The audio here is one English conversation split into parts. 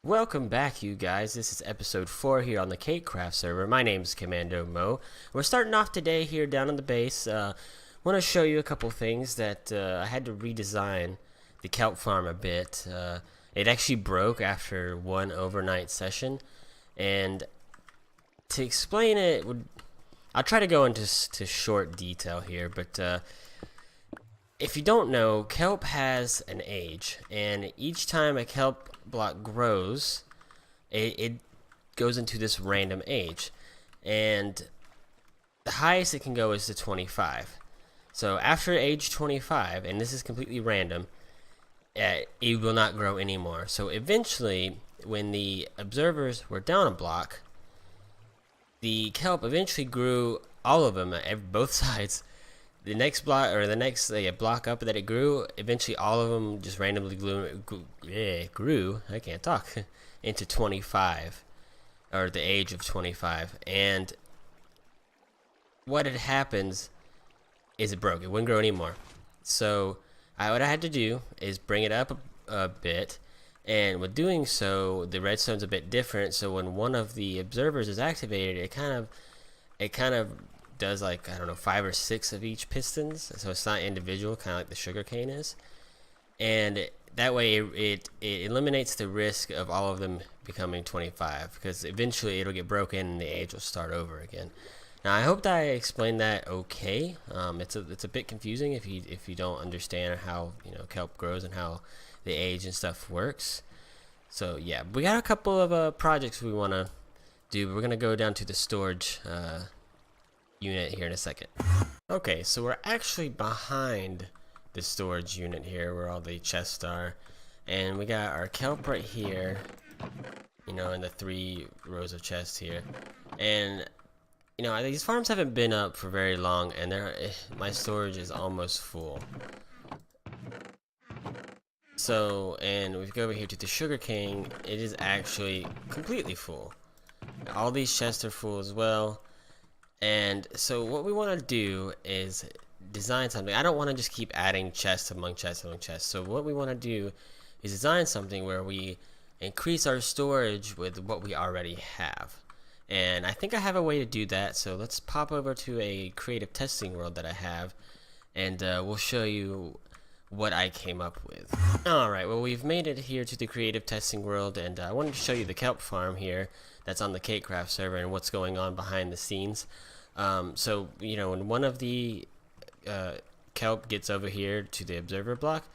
Welcome back, you guys. This is episode 4 here on the cakecraft server. My name's Commando Mo. We're starting off today here down on the base. Want to show you a couple things that I had to redesign the kelp farm a bit. It actually broke after one overnight session, and to explain it, I'll try to go into short detail here, but if you don't know, kelp has an age, and each time a kelp block grows, it goes into this random age, and the highest it can go is to 25. So after age 25, and this is completely random, it will not grow anymore. So eventually, when the observers were down a block, the kelp eventually grew, all of them at both sides. The next block, or the next block up that it grew, eventually all of them just randomly grew, I can't talk, into 25, or the age of 25. And what had happens is it broke. It wouldn't grow anymore. So what I had to do is bring it up a bit, and with doing so, the redstone's a bit different. So when one of the observers is activated, it kind of does, like, I don't know, 5 or 6 of each pistons, so it's not individual, kind of like the sugarcane is, and that way it eliminates the risk of all of them becoming 25, because eventually it'll get broken and the age will start over again. Now I hope that I explained that okay. It's a bit confusing if you don't understand how kelp grows and how the age and stuff works. So yeah, we got a couple of projects we want to do. We're gonna go down to the storage unit here in a second. Okay, so we're actually behind the storage unit here where all the chests are, and we got our kelp right here, in the 3 rows of chests here. And these farms haven't been up for very long, and my storage is almost full. So, and we go over here to the sugarcane, it is actually completely full. All these chests are full as well. And so what we want to do is design something. I don't want to just keep adding chests among chests among chests. So what we want to do is design something where we increase our storage with what we already have. And I think I have a way to do that. So let's pop over to a creative testing world that I have, and we'll show you what I came up with. Alright, well, we've made it here to the creative testing world, and I wanted to show you the kelp farm here that's on the cakecraft server and what's going on behind the scenes. So when one of the kelp gets over here to the observer block,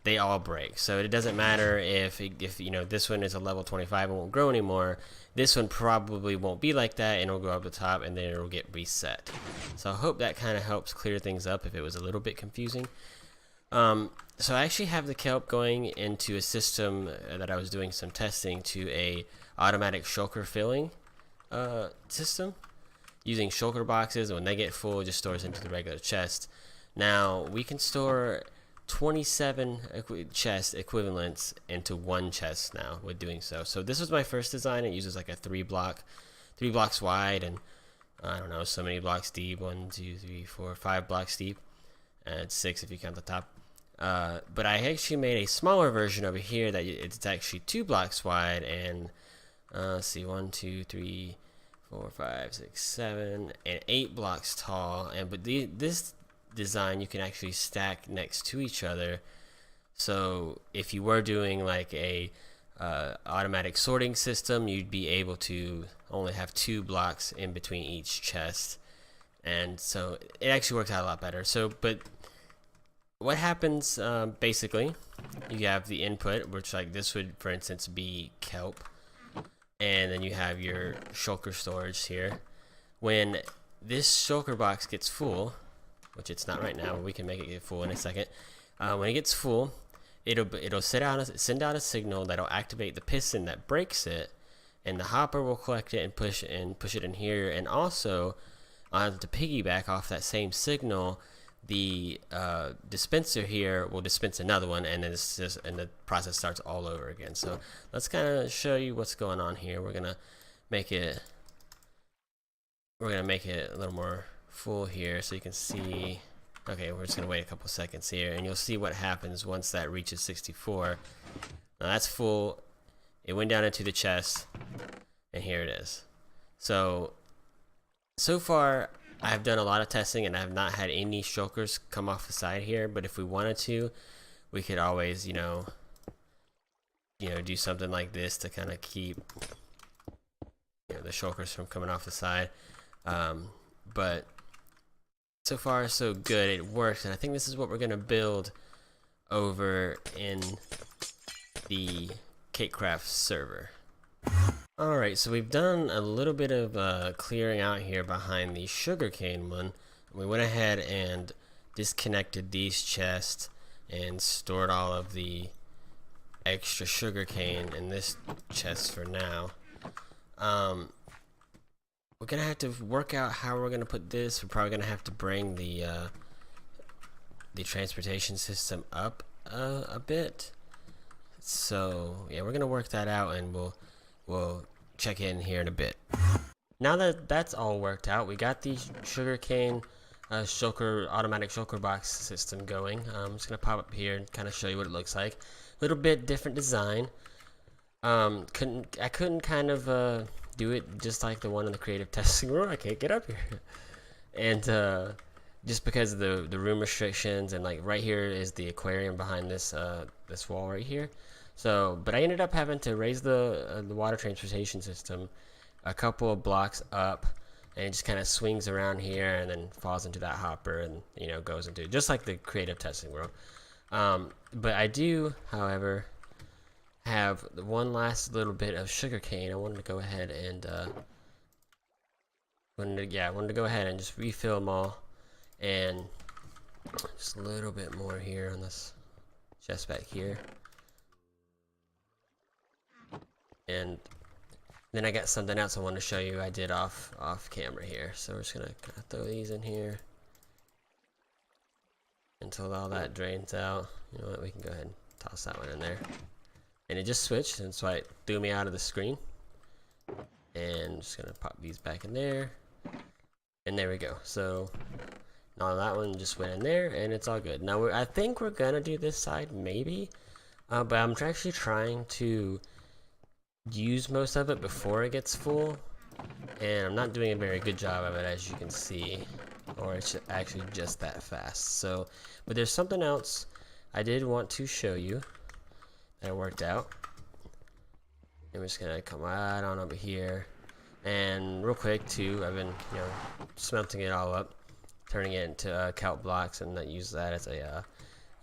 they all break. So it doesn't matter if this one is a level 25 and won't grow anymore. This one probably won't be like that, and it'll go up the top and then it'll get reset. So I hope that kind of helps clear things up if it was a little bit confusing. So I actually have the kelp going into a system that I was doing some testing to a automatic shulker filling system using shulker boxes. When they get full, it just stores into the regular chest. Now we can store 27 chest equivalents into one chest now with doing so. So this was my first design. It uses like a 3 blocks wide, and I don't know, so many blocks deep, 1, 2, 3, 4, 5 blocks deep, and 6 if you count the top. But I actually made a smaller version over here that it's actually 2 blocks wide, and let's see, 1, 2, 3, 4, 5, 6, 7, and 8 blocks tall. But this design you can actually stack next to each other. So if you were doing like a automatic sorting system, you'd be able to only have 2 blocks in between each chest, and so it actually works out a lot better. So, but what happens, basically, you have the input, which, like, this would, for instance, be kelp, and then you have your shulker storage here. When this shulker box gets full, which it's not right now, but we can make it get full in a second. When it gets full, it'll send out a signal that'll activate the piston that breaks it, and the hopper will collect it and push it in here. And also, to piggyback off that same signal, the dispenser here will dispense another one, and then the process starts all over again. So let's kind of show you what's going on here. We're gonna make it a little more full here so you can see. Okay, we're just gonna wait a couple seconds here, and you'll see what happens once that reaches 64. Now that's full. it went down into the chest, and here it is. So far, I've done a lot of testing, and I have not had any shulkers come off the side here. But if we wanted to, we could always, do something like this to kind of keep the shulkers from coming off the side. But so far, so good. It works, and I think this is what we're gonna build over in the cakecraft server. Alright, so we've done a little bit of clearing out here behind the sugarcane one. We went ahead and disconnected these chests and stored all of the extra sugarcane in this chest for now. We're gonna have to work out how we're gonna put this. We're probably gonna have to bring the transportation system up a bit. So yeah, we're gonna work that out, and we'll check in here in a bit. Now that that's all worked out, we got the sugarcane automatic shulker box system going. I'm just gonna pop up here and kind of show you what it looks like. A little bit different design. I couldn't kind of do it just like the one in the creative testing room. I can't get up here, and just because of the room restrictions, and like right here is the aquarium behind this this wall right here. So, but I ended up having to raise the water transportation system a couple of blocks up, and it just kind of swings around here and then falls into that hopper, and goes into just like the creative testing world. But I do, however, have one last little bit of sugarcane. I wanted to go ahead and wanted to go ahead and just refill them all, and just a little bit more here on this chest back here. And then I got something else I want to show you I did off camera here. So we're just gonna kind of throw these in here until all that drains out. You know what, we can go ahead and toss that one in there. And it just switched, and so it threw me out of the screen. And I'm just gonna pop these back in there. And there we go. So now that one just went in there, and it's all good. Now I think we're gonna do this side maybe, but I'm actually trying to use most of it before it gets full, and I'm not doing a very good job of it, as you can see, or it's actually just that fast. So, but there's something else I did want to show you that worked out. I'm just gonna come right on over here, and real quick too, I've been smelting it all up, turning it into kelp blocks, and I use that as a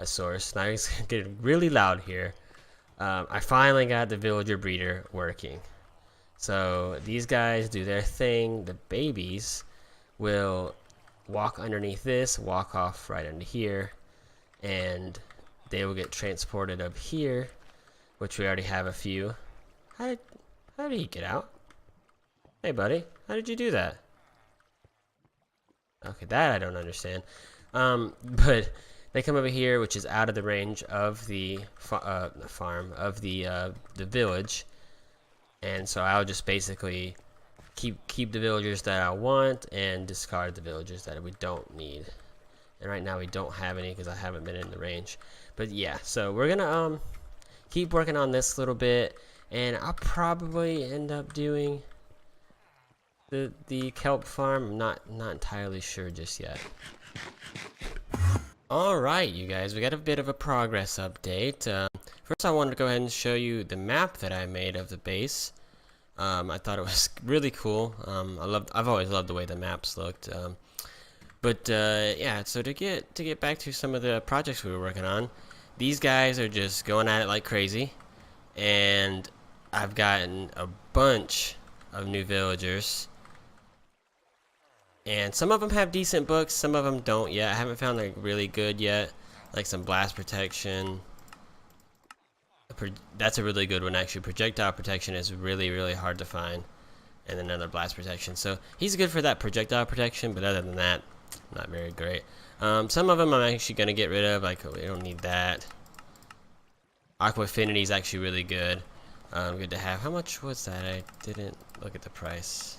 source. Now it's getting really loud here. I finally got the villager breeder working. So these guys do their thing. The babies will walk underneath this, walk off right under here, and they will get transported up here, which we already have a few. How did he get out? Hey buddy, how did you do that? Okay, that I don't understand. But they come over here, which is out of the range of the farm, of the village, and so I'll just basically keep the villagers that I want and discard the villagers that we don't need. And right now we don't have any because I haven't been in the range. But yeah, so we're gonna keep working on this a little bit, and I'll probably end up doing the kelp farm. I'm not entirely sure just yet. Alright, you guys, we got a bit of a progress update. First I wanted to go ahead and show you the map that I made of the base. I thought it was really cool. I've always loved the way the maps looked. Yeah, so to get back to some of the projects we were working on, these guys are just going at it like crazy, and I've gotten a bunch of new villagers. And some of them have decent books, some of them don't yet. I haven't found like really good yet, like some blast protection. That's a really good one actually. Projectile protection is really hard to find, and another blast protection. So he's good for that projectile protection, but other than that, not very great. Some of them I'm actually gonna get rid of. Like we don't need that. Aqua Affinity is actually really good. Good to have. How much was that? I didn't look at the price.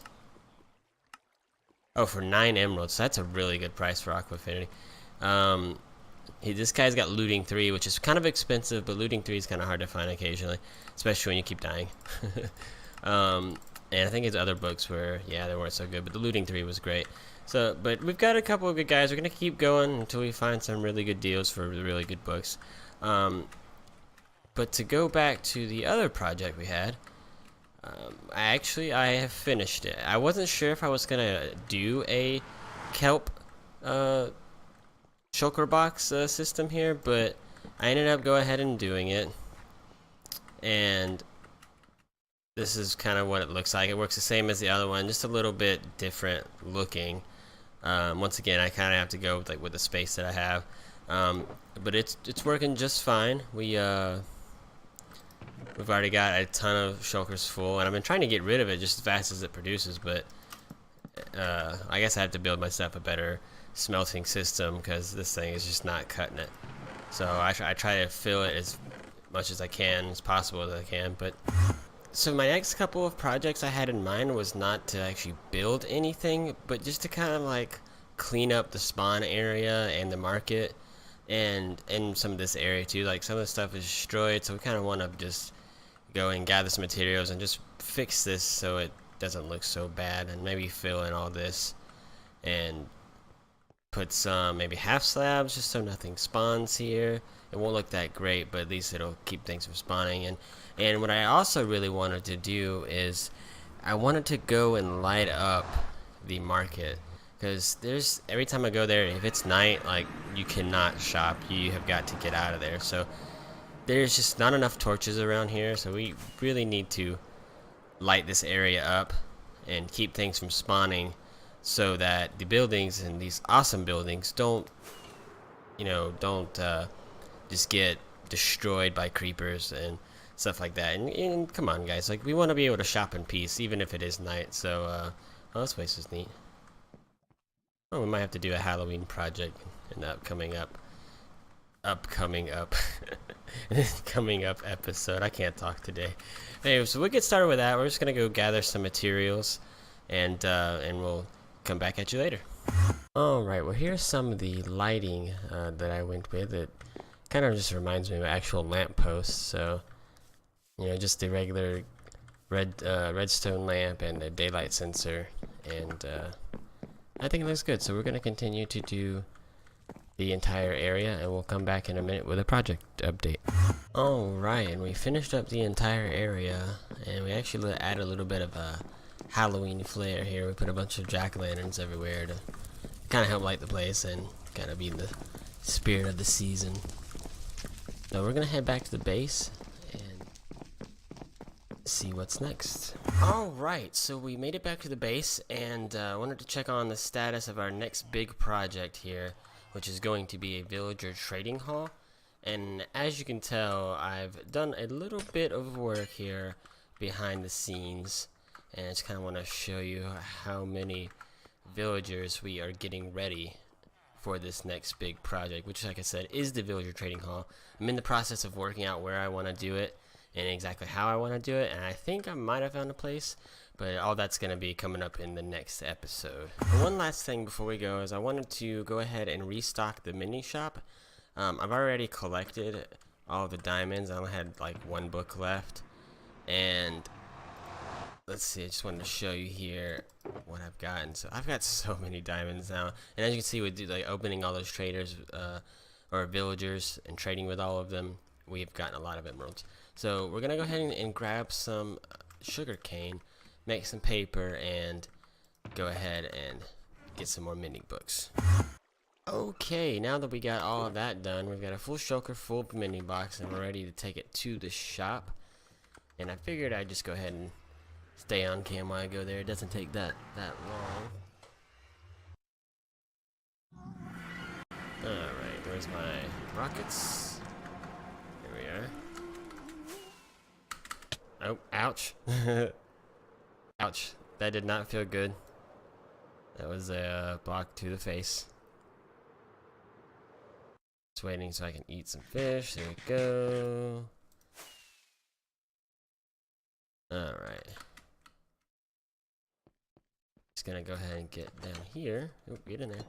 Oh, for 9 emeralds. That's a really good price for Aqua Affinity. This guy's got looting 3, which is kind of expensive, but looting 3 is kind of hard to find occasionally, especially when you keep dying. And I think his other books were, yeah, they weren't so good, but the looting 3 was great. So, but we've got a couple of good guys. We're gonna keep going until we find some really good deals for really good books. But to go back to the other project we had, I have finished it. I wasn't sure if I was gonna do a kelp shulker box system here, but I ended up going ahead and doing it. And this is kind of what it looks like. It works the same as the other one, just a little bit different looking. Once again, I kind of have to go with the space that I have, but it's working just fine. We've already got a ton of shulkers full, and I've been trying to get rid of it just as fast as it produces. But I guess I have to build myself a better smelting system because this thing is just not cutting it. So I try to fill it as much as I can, as possible as I can. But so my next couple of projects I had in mind was not to actually build anything, but just to kind of like clean up the spawn area and the market, and some of this area too. Like some of the stuff is destroyed, so we kind of want to just go and gather some materials and just fix this so it doesn't look so bad, and maybe fill in all this and put some maybe half slabs just so nothing spawns here. It won't look that great, but at least it'll keep things from spawning. And what I also really wanted to do is I wanted to go and light up the market, because there's every time I go there, if it's night, like, you cannot shop. You have got to get out of there. So there's just not enough torches around here, so we really need to light this area up and keep things from spawning, so that the buildings and these awesome buildings don't just get destroyed by creepers and stuff like that. And come on, guys, like, we want to be able to shop in peace even if it is night. So oh, this place is neat. Oh, we might have to do a Halloween project in the coming up coming up episode. I can't talk today. Anyway, so we'll get started with that. We're just gonna go gather some materials, and we'll come back at you later. Alright, well, here's some of the lighting that I went with. It kind of just reminds me of an actual lamppost. So, just the regular redstone lamp and a daylight sensor, and I think it looks good. So we're going to continue to do the entire area, and we'll come back in a minute with a project update. Alright, and we finished up the entire area, and we actually added a little bit of a Halloween flair here. We put a bunch of jack-o'-lanterns everywhere to kind of help light the place and kind of be the spirit of the season. So we're gonna head back to the base and see what's next. Alright, so we made it back to the base, and wanted to check on the status of our next big project here, which is going to be a villager trading hall. And as you can tell, I've done a little bit of work here behind the scenes, and I just kind of want to show you how many villagers we are getting ready for this next big project, which, like I said, is the villager trading hall. I'm in the process of working out where I want to do it and exactly how I want to do it, and I think I might have found a place, but all that's going to be coming up in the next episode. And one last thing before we go is I wanted to go ahead and restock the mini shop. I've already collected all the diamonds. I only had like one book left, and let's see, I just wanted to show you here what I've gotten. So I've got so many diamonds now, and as you can see, with like opening all those traders or villagers and trading with all of them, we've gotten a lot of emeralds. So we're gonna go ahead and grab some sugar cane, make some paper, and go ahead and get some more mini books. Okay, now that we got all of that done, we've got a full shulker full of mini box, and we're ready to take it to the shop. And I figured I'd just go ahead and stay on cam while I go there. It doesn't take that long. Alright, where's my rockets? Here we are. Oh, ouch. Ouch. That did not feel good. That was a block to the face. Just waiting so I can eat some fish. There we go. Alright. Just gonna go ahead and get down here. Oh, get in there.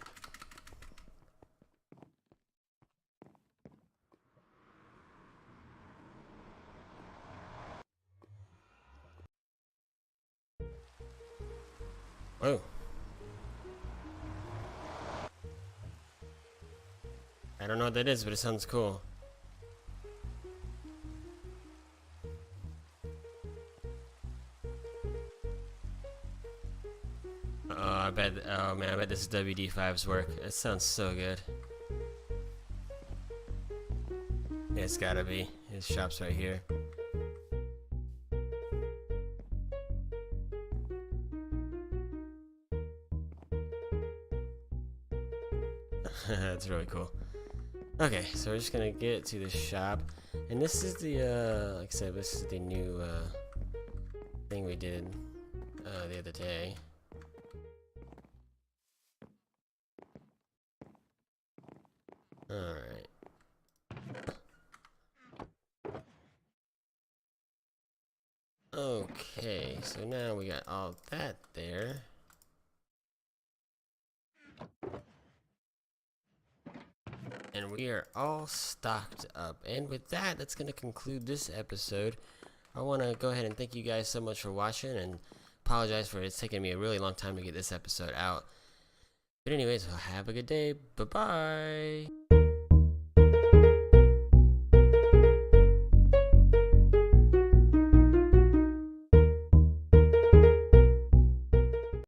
I don't know what that is, but it sounds cool. Oh man, I bet this is WD5's work. It sounds so good. Yeah, it's gotta be. His shop's right here. That's really cool. Okay, so we're just gonna get to the shop, and this is the like I said, this is the new thing we did the other day. Alright. Okay, so now we got all that there. And we are all stocked up. And with that, that's going to conclude this episode. I want to go ahead and thank you guys so much for watching, and apologize for it's taking me a really long time to get this episode out. But anyways, have a good day. Bye-bye.